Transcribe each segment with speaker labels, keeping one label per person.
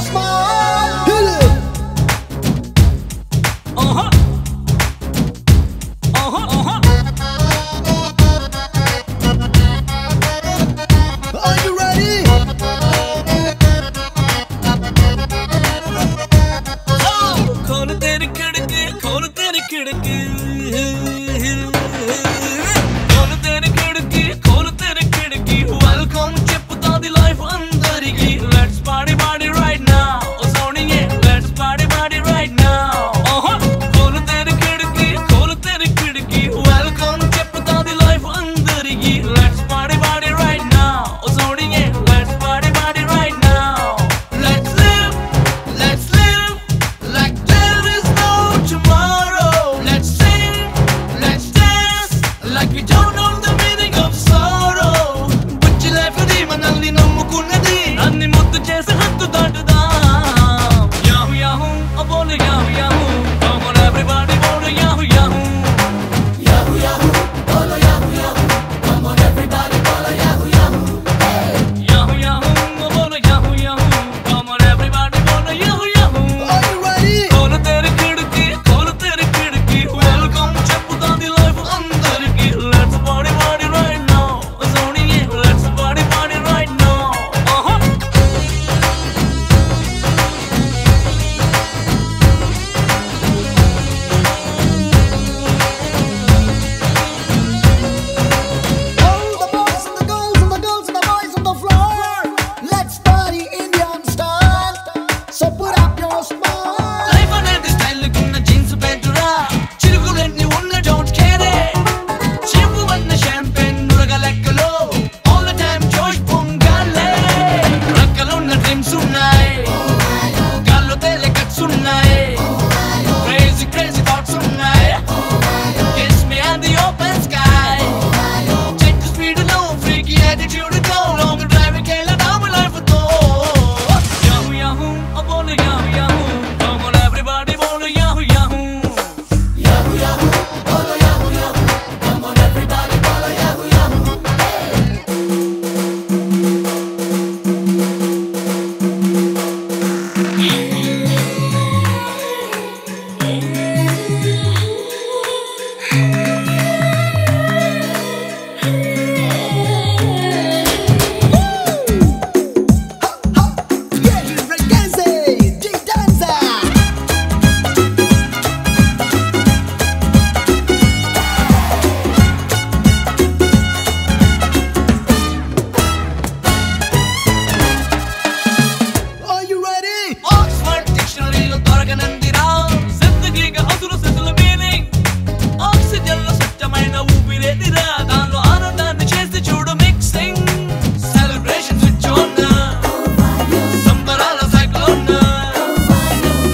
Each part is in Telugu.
Speaker 1: smile. Hit it. Are you ready?
Speaker 2: खोल तेरी खिड़की, खोल तेरी खिड़की, खोल तेरी खिड़की, खोल तेरी खिड़की. Welcome చెప్పుతా ది లైఫ్ అందరికి. Let's party party right now. Oh సోనియే, let's party party right now. खोल तेरी खिड़की, खोल तेरी खिड़की. Welcome చెప్పుతా ది లైఫ్ అందరికి. Let's party party right now. Oh సోనియే, let's party party right now. Let's live like there is no tomorrow. Let's sing, let's dance like we don't know the meaning of sorrow. Butch life di manalni nammukunnadi anni muddu chesi hattu daatudaam. Yahoo yahoo, oh bole yahoo yahoo. Come on everybody, bole yahoo yahoo. Yahoo yahoo, bole yahoo yahoo. Come on everybody, bole yahoo yahoo. Yahoo yahoo, oh bole yahoo yahoo. Come on everybody, bole yahoo yahoo.
Speaker 1: Are you ready?
Speaker 2: खोल तेरी खिड़की, खोल तेरी खिड़की. Welcome చెప్పుతా ది లైఫ్ అందరికి. Let's party party right now. సోనియే, let's party party right now.
Speaker 1: All the boys and the girls and the girls and the boys on the floor. Let's party Indian style. So put up your smile.
Speaker 2: Life అనేది స్టైల్ కున్న జీన్స్ ప్యాంటురా. చిరుగులన్నీ ఉన్న డోంట్ కేర్. చెంపు వన్న షాంపెన్ నురగ లెక్కలో. All the time జోష్ పొంగాలే. రక్కలున్న డ్రీమ్స్ ఉన్నాయి. గాల్లో తేలే కట్స్ ఉన్నాయి. Crazy crazy thoughts ఉన్నాయి. Kiss me on the open sky. Check the speed low, freaky attitude go. Long driving kela down life to. Yahoo yahoo, oh bole yahoo yahoo. Come on everybody, bole yahoo yahoo. Yahoo yahoo, bole yahoo yahoo. Come on everybody, bole yahoo yahoo.
Speaker 1: Get you reggae, D-dancer. Are you ready?
Speaker 2: Oxford డిక్షనరీలో దొరకనందిరా. జిందగీగా అసలు సిసలు మీనింగ్. ఆక్సిజన్లో స్వచ్ఛమైన ఊపిరేదిరా. దానిలో ఆనందాన్ని చేసి చూడు మిక్సింగ్. Celebration switch on. సంబరాల cyclone.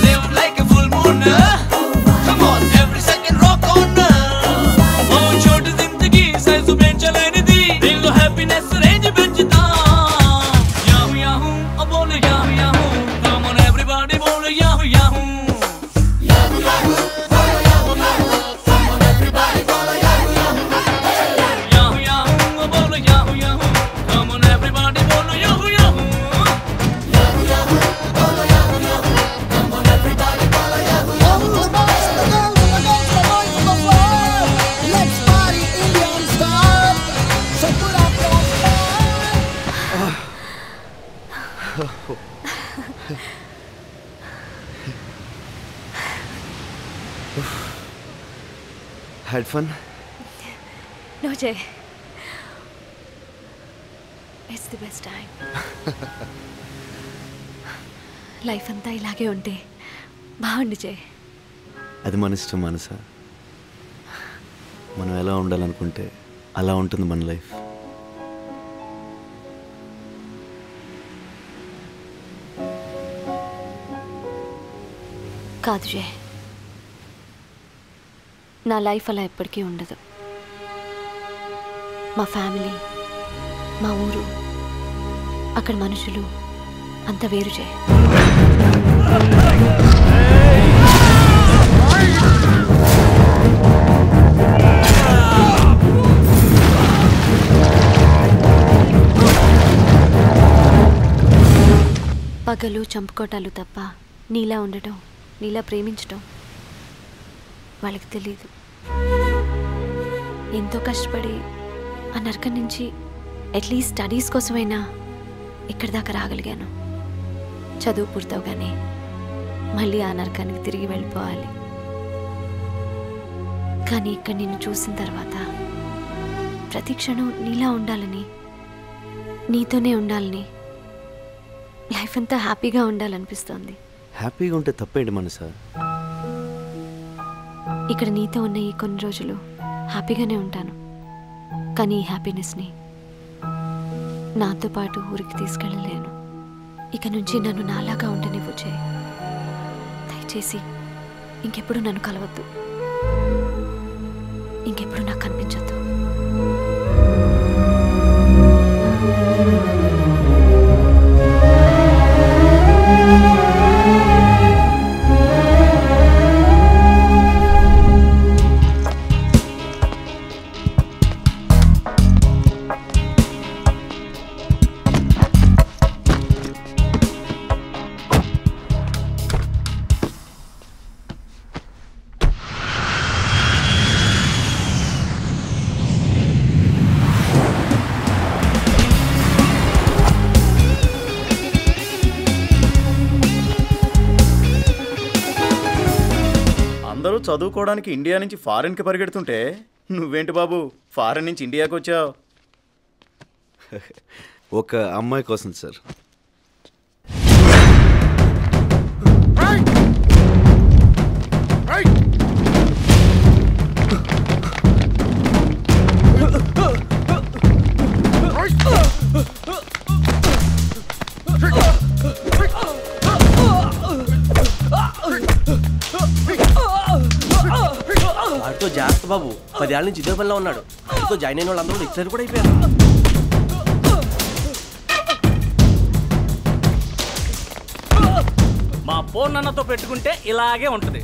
Speaker 2: Live like a full moon. Come on, every second rock on. ఓ చోటు జిందగీ సైజు పెంచలేనిది. దీనిలో హ్యాపీనెస్ రేంజ్ పెంచుతా. Yahoo yahoo, oh bole yahoo yahoo. Come on everybody, bole yahoo yahoo. Yahoo yahoo, bole yahoo yahoo. Come on everybody, bole yahoo yahoo. Yahoo yahoo, oh bole yahoo yahoo. Come on everybody, bole yahoo yahoo. Yahoo yahoo, bole yahoo yahoo. Come on everybody, bole yahoo
Speaker 1: All
Speaker 2: yahoo.
Speaker 1: the boys and the girls and the girls and the boys on the floor. Let's party Indian style. So put up your smile.
Speaker 3: Had fun?
Speaker 4: No, Jay. It's the best time. Life అంతా ఇలాగే ఉంటే బాగుండు జయ్.
Speaker 3: అది మన ఇష్టం మనసా. మనం ఎలా ఉండాలనుకుంటే అలా ఉంటుంది మన లైఫ్.
Speaker 4: కాదు జయ్, నా లైఫ్ అలా ఎప్పటికీ ఉండదు. మా ఫ్యామిలీ, మా ఊరు, అక్కడ మనుషులు అంత వేరు జయ్. పగలు చంపుకోటాలు తప్ప నీలా ఉండటం, నీలా ప్రేమించటం వాళ్ళకి తెలీదు. ఎంతో కష్టపడి ఆ నరకం నుంచి అట్లీస్ట్ స్టడీస్ కోసమైనా ఇక్కడి దాకా రాగలిగాను. చదువు పూర్తవగానే మళ్ళీ ఆ నరకానికి తిరిగి వెళ్ళిపోవాలి. కానీ ఇక్కడ నిన్ను చూసిన తర్వాత ప్రతి క్షణం నీలా ఉండాలని, నీతోనే ఉండాలని, లైఫ్ అంతా హ్యాపీగా ఉండాలనిపిస్తోంది.
Speaker 3: హ్యాపీగా ఉంటే తప్పేంటి మనసా?
Speaker 4: ఇక్కడ నీతో ఉన్న ఈ కొన్ని రోజులు హ్యాపీగానే ఉంటాను. కానీ ఈ హ్యాపీనెస్ని నాతో పాటు ఊరికి తీసుకెళ్ళలేను. ఇక నుంచి నన్ను నాలాగా ఉండనివ్వు చేయి. దయచేసి ఇంకెప్పుడు నన్ను కలవద్దు, ఇంకెప్పుడు నాకు కనిపించొద్దు.
Speaker 5: అందరూ చదువుకోవడానికి ఇండియా నుంచి ఫారెన్కి పరిగెడుతుంటే నువ్వేంటి బాబు ఫారెన్ నుంచి ఇండియాకి వచ్చావు?
Speaker 3: ఒక అమ్మాయి కోసం సార్.
Speaker 6: వాడితో జాగ్రత్త బాబు, 10 ఏళ్ళ నుంచి ఇదే పనిలో ఉన్నాడు. వాడితో జాయిన్ అయిన వాళ్ళందరూ లెక్చరర్ కూడా అయిపోయారు.
Speaker 2: మా పూర్ణన్నతో పెట్టుకుంటే ఇలాగే ఉంటది.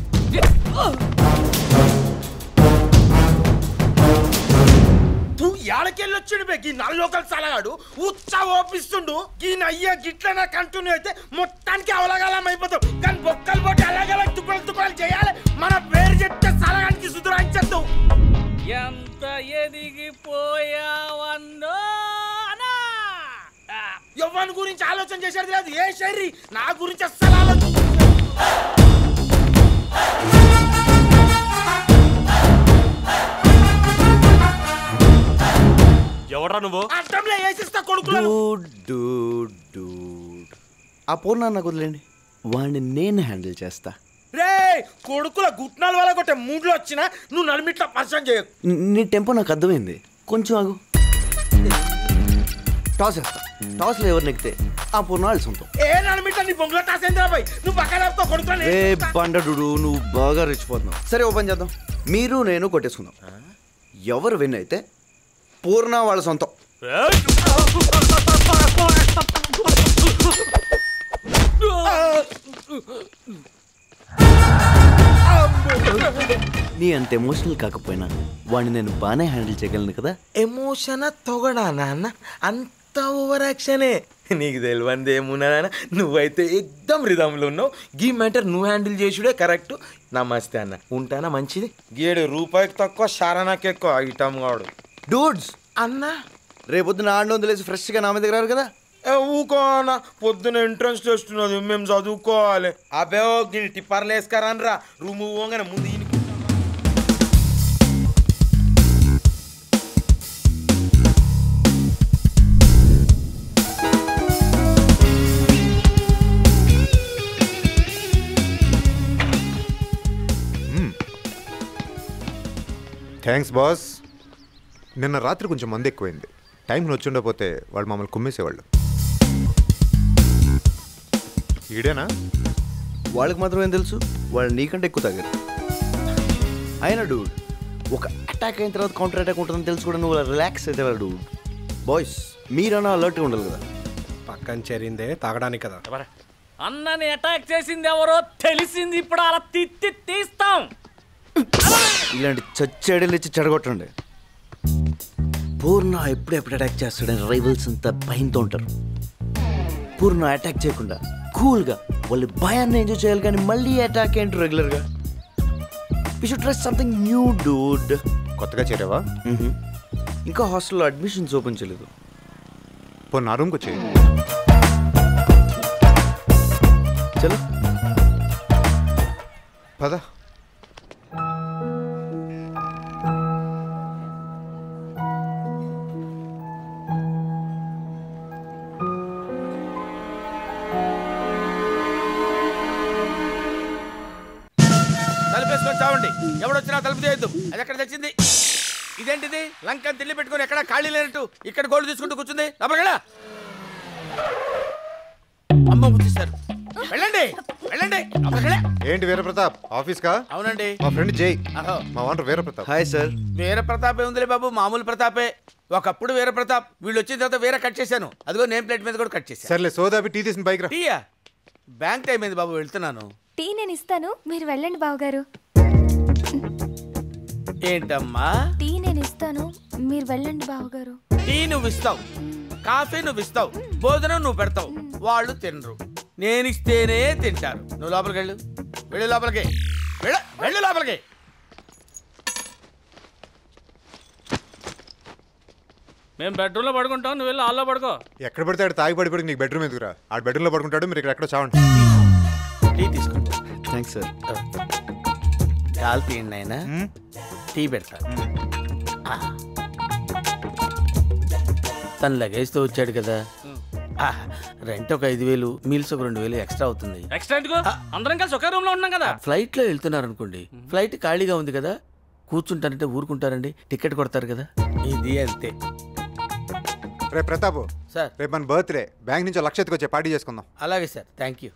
Speaker 7: ఏడకెళ్ళొచ్చాడు బే, ఈ నల్లోకలు సలగాడు ఉత్సా ఓపిస్తుండు. ఈయన అయ్యే గిట్లనే కంటిన్యూ అయితే మొత్తానికి అవలగాలం అయిపోతాం. కానీ బొక్కలు పోటీ అలాగల తుప్పలు చేయాలి. మన పేరు చెప్తే సలగానికి సుధురాంచేద్దాం.
Speaker 2: ఎంత ఎదిగిపోయావన్నో
Speaker 7: ఎవరి గురించి ఆలోచన చేసేది లేదు. ఏ శైరి నా గురించి అస్సలు ఆలోచన.
Speaker 6: ఎవడ్రా నువ్వు?
Speaker 7: అర్థంలో వేసిస్తా కొడుకులు.
Speaker 3: ఆ పూర్ణ నాకు వదిలేండి, వాడిని నేను హ్యాండిల్ చేస్తా.
Speaker 7: రే కొడుకుల గుట్నాల వల్ల కొట్టే మూడ్లో వచ్చినా నువ్వు నలిమిట్లా పరిచయం చేయకు.
Speaker 3: నీ టెంపో నాకు అర్థమైంది, కొంచెం ఆగు. టాస్ వేస్తా. టాస్లో ఎవరు నెక్కితే ఆ పూర్ణ వాళ్ళు సొంతం.
Speaker 7: ఏ నలిమిట్లా నీ బొంగులో టాస్ ఏంద్రా బాయ్? నువ్వు పక్కన కొడుకులు.
Speaker 3: ఏ బండడు, నువ్వు బాగా రెచ్చిపోతున్నావు. సరే ఓపెన్ చేద్దాం, మీరు నేను కొట్టేసుకుందాం. ఎవరు విన్ అయితే పూర్ణ వాళ్ళ సొంతం. నీ అంత ఎమోషనల్ కాకపోయినా వాడిని నేను బాగానే హ్యాండిల్ చేయగలను కదా.
Speaker 7: ఎమోషన్ తొగడా నాన్న, అంత ఓవర్ యాక్షనే. నీకు తెలియంది ఏమున్నా నాన్న, నువ్వైతే ఎక్దం రిధంలో ఉన్నావు. గీ మ్యాటర్ నువ్వు హ్యాండిల్ చేసుడే కరెక్ట్. నమస్తే అన్న, ఉంటానా మంచిది. ₹7 తక్కువ షారానాకి ఎక్కువ ఐటమ్ కాడు.
Speaker 3: డూడ్స్
Speaker 7: అన్న
Speaker 3: రేపొద్దున 800 వేసి ఫ్రెష్గా నా మీద రారు కదా.
Speaker 7: ఊకో అన్న, పొద్దున ఎంట్రన్స్ టెస్ట్ ఉన్నది, మేము చదువుకోవాలి. అబే టిప్పర్లు వేసుకరానరా రూమ్ పోగానే ముందు ఈయన.
Speaker 8: Thanks boss. నిన్న రాత్రి కొంచెం మంది ఎక్కువైంది. టైంకి వచ్చి ఉండకపోతే వాళ్ళు మమ్మల్ని కుమ్మేసేవాళ్ళు. ఈడేనా?
Speaker 3: వాళ్ళకి మాత్రం ఏం తెలుసు, వాళ్ళు నీకంటే ఎక్కువ తాగారు. అయినా డూడ్, ఒక అటాక్ అయిన తర్వాత కౌంటర్ అటాక్ ఉంటుందని తెలుసు కూడా నువ్వు రిలాక్స్ అయితే వాళ్ళు. డూడ్ బాయ్స్ మీరన్నా అలర్ట్గా ఉండాలి కదా.
Speaker 6: పక్కన చేరిందే తాగడానికి కదా.
Speaker 2: అన్నని అటాక్ చేసింది ఎవరో తెలిసింది, ఇప్పుడు అలా తీస్తాం.
Speaker 3: ఇలాంటి చచ్చేడలు ఇచ్చి చెడగొట్టండి. పూర్ణ ఎప్పుడు అటాక్ చేస్తాడని రైవల్స్ అంతా భయంతో ఉంటారు. పూర్ణ అటాక్ చేయకుండా కూల్గా వాళ్ళు భయాన్ని ఎంజాయ్ చేయాలి, కానీ మళ్ళీ అటాక్ ఏంటి రెగ్యులర్గా. We should try something new dude.
Speaker 8: కొత్తగా చేరావా?
Speaker 3: ఇంకా హాస్టల్లో అడ్మిషన్స్ ఓపెన్ చేయలేదు.
Speaker 8: పో నా రూమ్కి వచ్చేయి.
Speaker 3: చలో
Speaker 8: పద.
Speaker 7: తలుపేసుకొని చావండి. ఎవడొచ్చినా తలుపు చేయొద్దు. అది ఎక్కడ తెచ్చింది? ఇదేంటిది? లంకని తిల్లి పెట్టుకుని ఎక్కడ ఖాళీ లేనట్టు ఇక్కడ గోల్డ్ తీసుకుంటూ కూర్చుంది. లోపలికెళ్ళా. అమ్మ గుర్తిస్తారు. వెళ్ళండి వెళ్ళండి. లోపలికెళ్ళా.
Speaker 8: ఏంటి వీరప్రతాప్ ఆఫీస్కా?
Speaker 7: అవునండి.
Speaker 8: మా ఫ్రెండ్ జై,
Speaker 7: అహో.
Speaker 8: మా owner Veerapratap.
Speaker 3: Hi sir.
Speaker 7: Veera ప్రతాపే ఉందిలే బాబు, మామూలు ప్రతాపే. ఒకప్పుడు వీర ప్రతాప్, వీళ్ళు వచ్చిన తర్వాత వీర కట్ చేశాను. అదిగో నేమ్ ప్లేట్ మీద కూడా కట్ చేశాను.
Speaker 8: సర్లే సోదాపి టీ తీసిన బైక్ రా.
Speaker 7: టీయా? బ్యాంక్ టైం అయింది బాబు, వెళ్తున్నాను.
Speaker 4: టీ నేను ఇస్తాను, మీరు వెళ్ళండి బావగారు.
Speaker 7: ఏంటమ్మా?
Speaker 4: టీ నేను ఇస్తాను, మీరు వెళ్ళండి బావగారు.
Speaker 7: టీ నువ్వు ఇస్తావు, కాఫీ నువ్వు ఇస్తావు, భోజనం నువ్వు పెడతావు, వాళ్ళు తినరు. నేను ఇస్తేనే తింటారు. నువ్వు లోపలికి వెళ్ళు. వెళ్ళు లోపలికి. వెళ్ళు లోపలికి.
Speaker 9: మేము బెడ్రూమ్లో పడుకుంటాం, నువ్వు వెళ్ళి హాల్లో పడుకో.
Speaker 8: ఎక్కడ పడితే ఆడు తాగి పడిపోయి నీకు బెడ్రూమ్ ఎదుగురా. ఆ బెడ్రూమ్లో పడుకుంటాడు, మీరు ఇక్కడ ఎక్కడ చావండి.
Speaker 7: టీ తీసుకోండి.
Speaker 3: Thanks sir.
Speaker 7: కాలు తీయండి ఆయన, టీ పెడతా. తను లగేజ్తో వచ్చాడు కదా, రెంట్ ఒక 5,000, మీల్స్ ఒక 2,000 ఎక్స్ట్రా అవుతుంది.
Speaker 9: ఎక్స్ట్రా ఎందుకు? అందరం కలిసి ఒకే రూమ్ లో ఉన్నాం కదా.
Speaker 7: ఫ్లైట్లో వెళ్తున్నారు అనుకోండి, ఫ్లైట్ ఖాళీగా ఉంది కదా, కూర్చుంటారంటే ఊరుకుంటారండి, టికెట్ కొడతారు కదా, ఇది అంతే.
Speaker 8: రేపు ప్రతాప్
Speaker 7: సార్,
Speaker 8: రేపు మన బర్త్డే, బ్యాంక్ నుంచి 1,00,000 ఎత్తుకొచ్చే పార్టీ చేసుకుందాం.
Speaker 7: అలాగే సార్, థ్యాంక్ యూ.